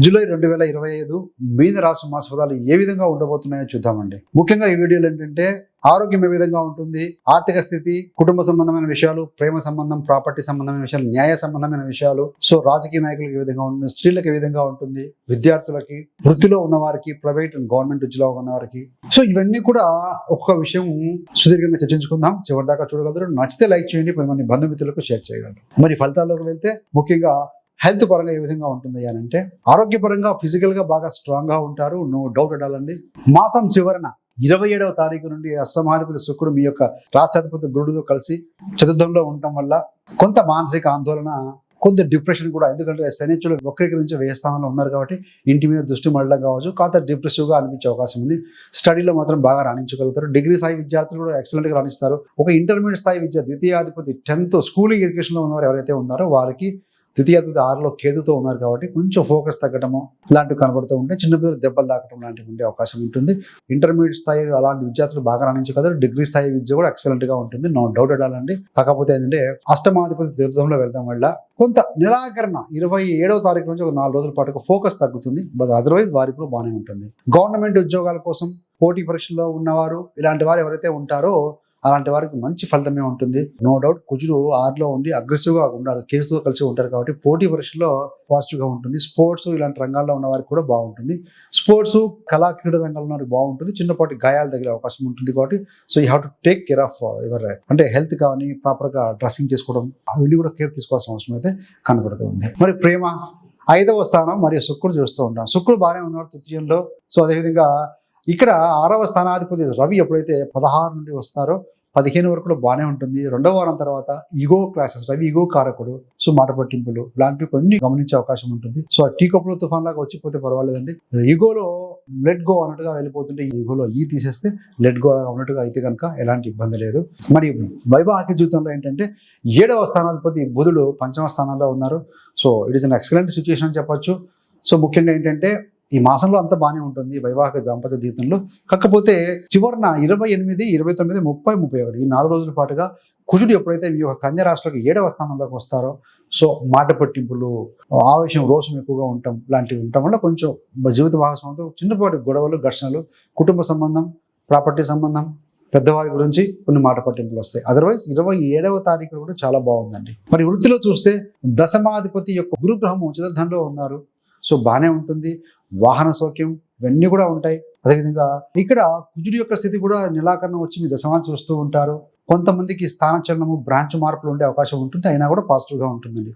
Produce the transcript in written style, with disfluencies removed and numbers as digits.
July 2025 మీన రాశి మాస ఫలాలు ఏ విధంగా ఉండబోతున్నాయో చూద్దామండి. ముఖ్యంగా ఈ వీడియోలో ఏంటంటే ఆరోగ్యం ఏ విధంగా ఉంటుంది, ఆర్థిక స్థితి, కుటుంబ సంబంధమైన విషయాలు, ప్రేమ సంబంధం, ప్రాపర్టీ సంబంధమైన విషయాలు, న్యాయ సంబంధమైన విషయాలు, సో రాజకీయ నాయకులకు ఏ విధంగా ఉంటుంది, స్త్రీలకు ఏ విధంగా ఉంటుంది, విద్యార్థులకి, వృత్తిలో ఉన్న వారికి, ప్రైవేట్ అండ్ గవర్నమెంట్ ఉద్యోగంలో ఉన్న వారికి, సో ఇవన్నీ కూడా ఒక్కొక్క విషయం సుదీర్ఘంగా చర్చించుకుందాం. చివరిదాకా చూడగలరు. నచ్చితే లైక్ చేయండి, 10 మంది బంధుమిత్రులకు షేర్ చేయగలరు. మరి ఫలితాల్లోకి వెళ్తే ముఖ్యంగా హెల్త్ పరంగా ఏ విధంగా ఉంటుంది అని అంటే ఆరోగ్యపరంగా ఫిజికల్ గా బాగా స్ట్రాంగ్ గా ఉంటారు, నో డౌట్ అడాలండి. మాసం చివరన 27వ తారీఖు నుండి అష్టమాధిపతి శుక్రుడు మీ యొక్క రాష్ట్రాధిపతి గురుడుతో కలిసి చతుర్థంలో ఉండటం వల్ల కొంత మానసిక ఆందోళన, కొంత డిప్రెషన్ కూడా, ఎందుకంటే శనిచుడు వక్రీకరించి వ్యయ స్థానంలో ఉన్నారు కాబట్టి ఇంటి మీద దృష్టి మళ్ళడం కావచ్చు, కాస్త డిప్రెసివ్గా అనిపించే అవకాశం ఉంది. స్టడీలో మాత్రం బాగా రాణించగలుగుతారు. డిగ్రీ స్థాయి విద్యార్థులు కూడా ఎక్సలెంట్గా రాణిస్తారు. ఒక ఇంటర్మీడియట్ స్థాయి విద్య, ద్వితీయాధిపతి 10th స్కూలింగ్ ఎడ్యుకేషన్లో ఉన్నవారు ఎవరైతే ఉన్నారో వారికి ద్వితీయాధిపతి 6లో కేతుతో ఉన్నారు కాబట్టి కొంచెం ఫోకస్ తగ్గటము ఇలాంటివి కనబడుతూ ఉంటే చిన్నపిల్లలు దెబ్బలు తాకటం లాంటివి ఉండే అవకాశం ఉంటుంది. ఇంటర్మీడియట్ స్థాయి అలాంటి విద్యార్థులు బాగా రాణించగలరు. డిగ్రీ స్థాయి విద్య కూడా ఎక్సలెంట్ గా ఉంటుంది, నో డౌట్ అడాలండి. కాకపోతే ఏంటంటే అష్టమాధిపతి తీర్థంలో వెళ్ళడం వల్ల కొంత నిరాకరణ 27వ తారీఖు నుంచి ఒక 4 రోజుల పాటు ఫోకస్ తగ్గుతుంది. బట్ అదర్వైజ్ వారికి కూడా బాగానే ఉంటుంది. గవర్నమెంట్ ఉద్యోగాల కోసం పోటీ పరీక్షల్లో ఉన్నవారు, ఇలాంటి వారు ఎవరైతే ఉంటారో అలాంటి వారికి మంచి ఫలితమే ఉంటుంది, నో డౌట్. కుజుడు 6లో ఉండి అగ్రెసివ్ గా ఉన్నారు, కేసుతో కలిసి ఉంటారు కాబట్టి పోటీ పరీక్షల్లో పాజిటివ్ గా ఉంటుంది. స్పోర్ట్స్ ఇలాంటి రంగాల్లో ఉన్న వారికి కూడా బాగుంటుంది. స్పోర్ట్స్, కళా క్రీడా రంగంలో ఉన్న వారికి బాగుంటుంది. చిన్నపాటి గాయాలు తగిలే అవకాశం ఉంటుంది కాబట్టి so you have to take care of your, అంటే హెల్త్ కానీ ప్రాపర్ గా డ్రెస్సింగ్ చేసుకోవడం అవన్నీ కూడా కేర్ తీసుకోవాల్సిన అవసరం అయితే కనబడుతుంది. మరి ప్రేమ 5వ స్థానం మరియు శుక్రుడు చూస్తూ ఉంటాం. శుక్రుడు బాగానే ఉన్నాడు తృతీయంలో. సో అదేవిధంగా ఇక్కడ 6వ స్థానాధిపతి రవి ఎప్పుడైతే 16 నుండి వస్తారో 15 వరకు కూడా బాగానే ఉంటుంది. 2వ వారం తర్వాత ఈగో క్లాసెస్, రవి ఈగో కారకుడు, సో మాట పట్టింపులు లాంటివి కొన్ని గమనించే అవకాశం ఉంటుంది. సో ఆ టీ కప్పులో తుఫాన్ లాగా వచ్చిపోతే పర్వాలేదండి. ఈగోలో లెట్ గో అన్నట్టుగా వెళ్ళిపోతుంటే ఈగోలో తీసేస్తే లెట్ గో అన్నట్టుగా అయితే కనుక ఎలాంటి ఇబ్బంది లేదు. మరి వైవాహిక జీవితంలో ఏంటంటే 7వ స్థానాధిపతి బుధుడు 5వ స్థానంలో ఉన్నారు. So it is an excellent situation అని చెప్పొచ్చు. సో ముఖ్యంగా ఏంటంటే ఈ మాసంలో అంతా బాగానే ఉంటుంది వైవాహిక దాంపత్య జీవితంలో. కాకపోతే చివరిన 28, 29, 30, 31 ఈ 4 రోజుల పాటుగా కుజుడు ఎప్పుడైతే మీ యొక్క కన్య రాశిలోకి 7వ స్థానంలోకి వస్తారో సో మాట పట్టింపులు, ఆవేశం, రోషం ఎక్కువగా ఉండటం లాంటివి ఉండటం వల్ల కొంచెం జీవిత భాగస్వామితో చిన్నపాటి గొడవలు, ఘర్షణలు, కుటుంబ సంబంధం, ప్రాపర్టీ సంబంధం, పెద్దవారి గురించి కొన్ని మాట పట్టింపులు వస్తాయి. అదర్వైజ్ 27వ తారీఖు కూడా చాలా బాగుందండి. మరి వృత్తిలో చూస్తే దశమాధిపతి యొక్క గురుగ్రహము చతుర్థంలో ఉన్నారు. సో బాగానే ఉంటుంది. వాహన సౌఖ్యం ఇవన్నీ కూడా ఉంటాయి. అదేవిధంగా ఇక్కడ కుజుడి యొక్క స్థితి కూడా నిరాకరణ వచ్చి మీ దశమాన్ని చూస్తూ ఉంటారు. కొంతమందికి స్థానచలనము, బ్రాంచ్ మార్పులు ఉండే అవకాశం ఉంటుంది, అయినా కూడా పాజిటివ్గా ఉంటుందండి.